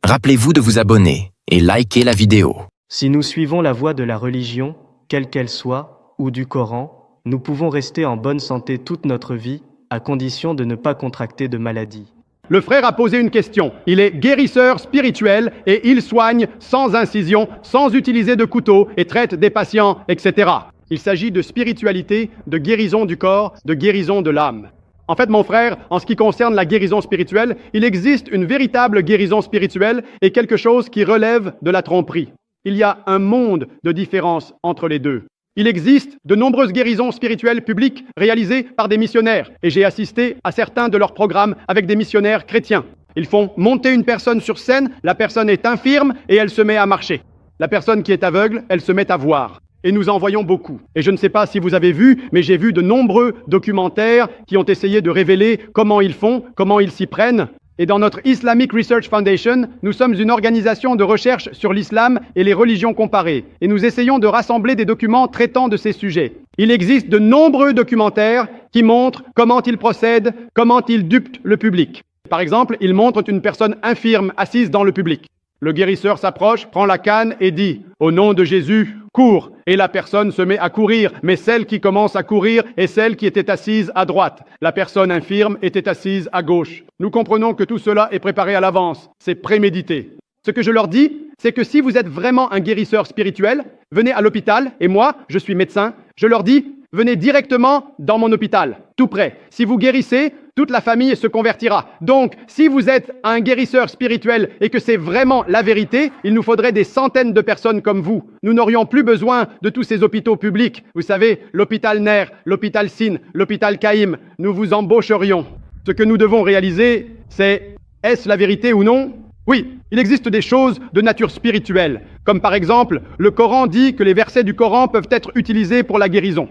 Rappelez-vous de vous abonner et liker la vidéo. Si nous suivons la voie de la religion, quelle qu'elle soit, ou du Coran, nous pouvons rester en bonne santé toute notre vie, à condition de ne pas contracter de maladie. Le frère a posé une question. Il est guérisseur spirituel et il soigne sans incision, sans utiliser de couteau et traite des patients, etc. Il s'agit de spiritualité, de guérison du corps, de guérison de l'âme. En fait, mon frère, en ce qui concerne la guérison spirituelle, il existe une véritable guérison spirituelle et quelque chose qui relève de la tromperie. Il y a un monde de différence entre les deux. Il existe de nombreuses guérisons spirituelles publiques réalisées par des missionnaires et j'ai assisté à certains de leurs programmes avec des missionnaires chrétiens. Ils font monter une personne sur scène, la personne est infirme et elle se met à marcher. La personne qui est aveugle, elle se met à voir. Et nous en voyons beaucoup. Et je ne sais pas si vous avez vu, mais j'ai vu de nombreux documentaires qui ont essayé de révéler comment ils font, comment ils s'y prennent. Et dans notre Islamic Research Foundation, nous sommes une organisation de recherche sur l'islam et les religions comparées. Et nous essayons de rassembler des documents traitant de ces sujets. Il existe de nombreux documentaires qui montrent comment ils procèdent, comment ils dupent le public. Par exemple, ils montrent une personne infirme assise dans le public. Le guérisseur s'approche, prend la canne et dit « Au nom de Jésus, cours !» Et la personne se met à courir, mais celle qui commence à courir est celle qui était assise à droite. La personne infirme était assise à gauche. Nous comprenons que tout cela est préparé à l'avance, c'est prémédité. Ce que je leur dis, c'est que si vous êtes vraiment un guérisseur spirituel, venez à l'hôpital, et moi, je suis médecin, je leur dis « Venez directement dans mon hôpital, tout près. Si vous guérissez, toute la famille se convertira. Donc, si vous êtes un guérisseur spirituel et que c'est vraiment la vérité, il nous faudrait des centaines de personnes comme vous. Nous n'aurions plus besoin de tous ces hôpitaux publics. Vous savez, l'hôpital Ner, l'hôpital Sin, l'hôpital Caïm. Nous vous embaucherions. Ce que nous devons réaliser, c'est est-ce la vérité ou non ? Oui, il existe des choses de nature spirituelle. Comme par exemple, le Coran dit que les versets du Coran peuvent être utilisés pour la guérison.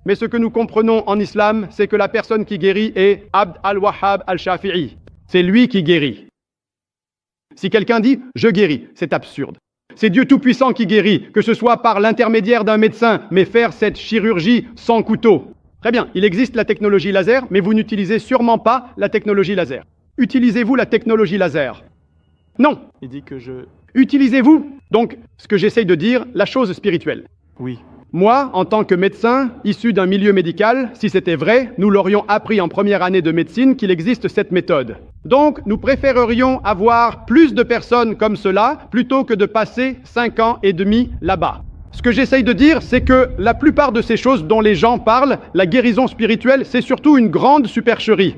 Mais ce que nous comprenons en islam, c'est que la personne qui guérit est Abd al-Wahhab al-Shafi'i. C'est lui qui guérit. Si quelqu'un dit « je guéris », c'est absurde. C'est Dieu Tout-Puissant qui guérit, que ce soit par l'intermédiaire d'un médecin, mais faire cette chirurgie sans couteau. Très bien, il existe la technologie laser, mais vous n'utilisez sûrement pas la technologie laser. Utilisez-vous la technologie laser ? Non. Il dit que je... Utilisez-vous, donc, ce que j'essaye de dire, la chose spirituelle. Oui. Moi, en tant que médecin, issu d'un milieu médical, si c'était vrai, nous l'aurions appris en première année de médecine qu'il existe cette méthode. Donc, nous préférerions avoir plus de personnes comme cela plutôt que de passer 5 ans et demi là-bas. Ce que j'essaye de dire, c'est que la plupart de ces choses dont les gens parlent, la guérison spirituelle, c'est surtout une grande supercherie.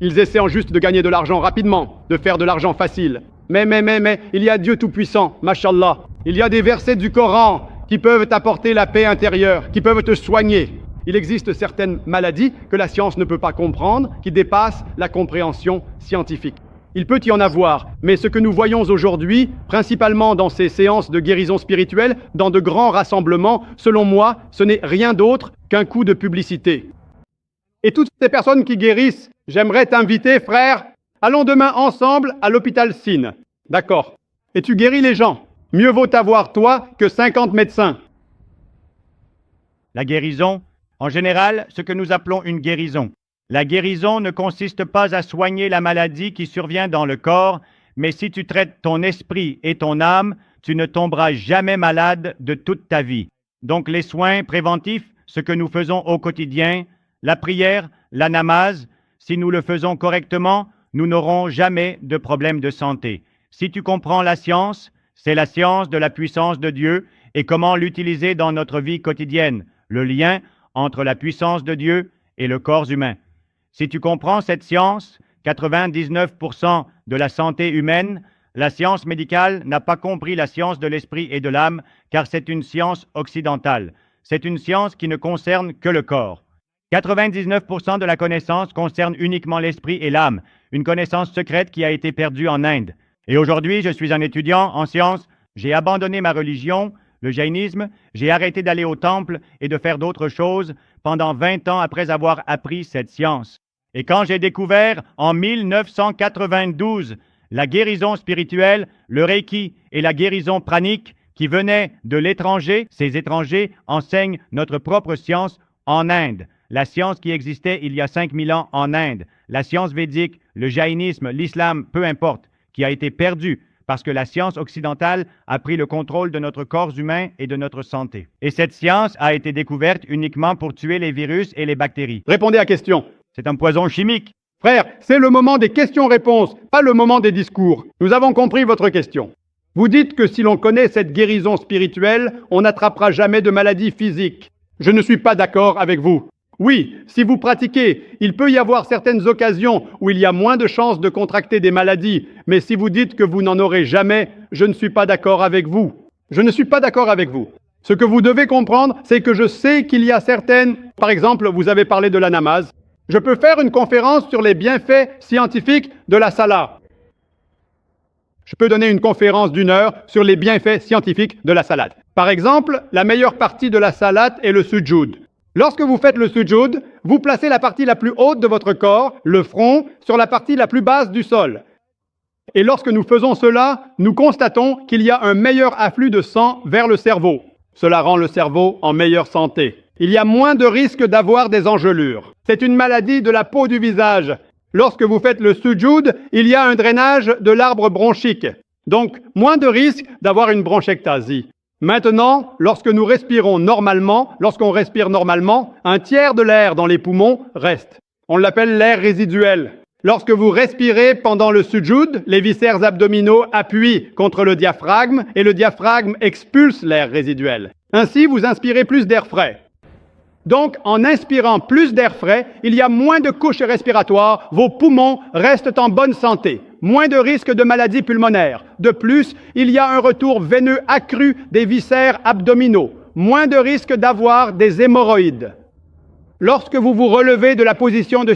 Ils essaient juste de gagner de l'argent rapidement, de faire de l'argent facile. Mais, il y a Dieu Tout-Puissant, mashallah. Il y a des versets du Coran qui peuvent t'apporter la paix intérieure, qui peuvent te soigner. Il existe certaines maladies que la science ne peut pas comprendre, qui dépassent la compréhension scientifique. Il peut y en avoir, mais ce que nous voyons aujourd'hui, principalement dans ces séances de guérison spirituelle, dans de grands rassemblements, selon moi, ce n'est rien d'autre qu'un coup de publicité. Et toutes ces personnes qui guérissent, j'aimerais t'inviter, frère, allons demain ensemble à l'hôpital Sin. D'accord. Et tu guéris les gens. Mieux vaut t'avoir, toi, que 50 médecins. La guérison, en général, ce que nous appelons une guérison. La guérison ne consiste pas à soigner la maladie qui survient dans le corps, mais si tu traites ton esprit et ton âme, tu ne tomberas jamais malade de toute ta vie. Donc les soins préventifs, ce que nous faisons au quotidien, la prière, la namaz, si nous le faisons correctement, nous n'aurons jamais de problème de santé. Si tu comprends la science, c'est la science de la puissance de Dieu et comment l'utiliser dans notre vie quotidienne, le lien entre la puissance de Dieu et le corps humain. Si tu comprends cette science, 99% de la santé humaine, la science médicale n'a pas compris la science de l'esprit et de l'âme, car c'est une science occidentale. C'est une science qui ne concerne que le corps. 99% de la connaissance concerne uniquement l'esprit et l'âme, une connaissance secrète qui a été perdue en Inde. Et aujourd'hui, je suis un étudiant en sciences, j'ai abandonné ma religion, le jaïnisme, j'ai arrêté d'aller au temple et de faire d'autres choses pendant 20 ans après avoir appris cette science. Et quand j'ai découvert en 1992 la guérison spirituelle, le Reiki et la guérison pranique qui venaient de l'étranger, ces étrangers enseignent notre propre science en Inde. La science qui existait il y a 5000 ans en Inde, la science védique, le jaïnisme, l'islam, peu importe, qui a été perdu parce que la science occidentale a pris le contrôle de notre corps humain et de notre santé. Et cette science a été découverte uniquement pour tuer les virus et les bactéries. Répondez à question. C'est un poison chimique. Frère, c'est le moment des questions-réponses, pas le moment des discours. Nous avons compris votre question. Vous dites que si l'on connaît cette guérison spirituelle, on n'attrapera jamais de maladie physique. Je ne suis pas d'accord avec vous. Oui, si vous pratiquez, il peut y avoir certaines occasions où il y a moins de chances de contracter des maladies, mais si vous dites que vous n'en aurez jamais, je ne suis pas d'accord avec vous. Je ne suis pas d'accord avec vous. Ce que vous devez comprendre, c'est que je sais qu'il y a certaines... Par exemple, vous avez parlé de la namaz. Je peux faire une conférence sur les bienfaits scientifiques de la salat. Je peux donner une conférence d'1 heure sur les bienfaits scientifiques de la salade. Par exemple, la meilleure partie de la salade est le sujoud. Lorsque vous faites le sujoud, vous placez la partie la plus haute de votre corps, le front, sur la partie la plus basse du sol. Et lorsque nous faisons cela, nous constatons qu'il y a un meilleur afflux de sang vers le cerveau. Cela rend le cerveau en meilleure santé. Il y a moins de risques d'avoir des engelures. C'est une maladie de la peau du visage. Lorsque vous faites le sujoud, il y a un drainage de l'arbre bronchique. Donc, moins de risques d'avoir une bronchectasie. Maintenant, lorsque nous respirons normalement, lorsqu'on respire normalement, un tiers de l'air dans les poumons reste. On l'appelle l'air résiduel. Lorsque vous respirez pendant le sujoud, les viscères abdominaux appuient contre le diaphragme et le diaphragme expulse l'air résiduel. Ainsi, vous inspirez plus d'air frais. Donc, en inspirant plus d'air frais, il y a moins de couches respiratoires, vos poumons restent en bonne santé, moins de risques de maladies pulmonaires. De plus, il y a un retour veineux accru des viscères abdominaux, moins de risques d'avoir des hémorroïdes. Lorsque vous vous relevez de la position de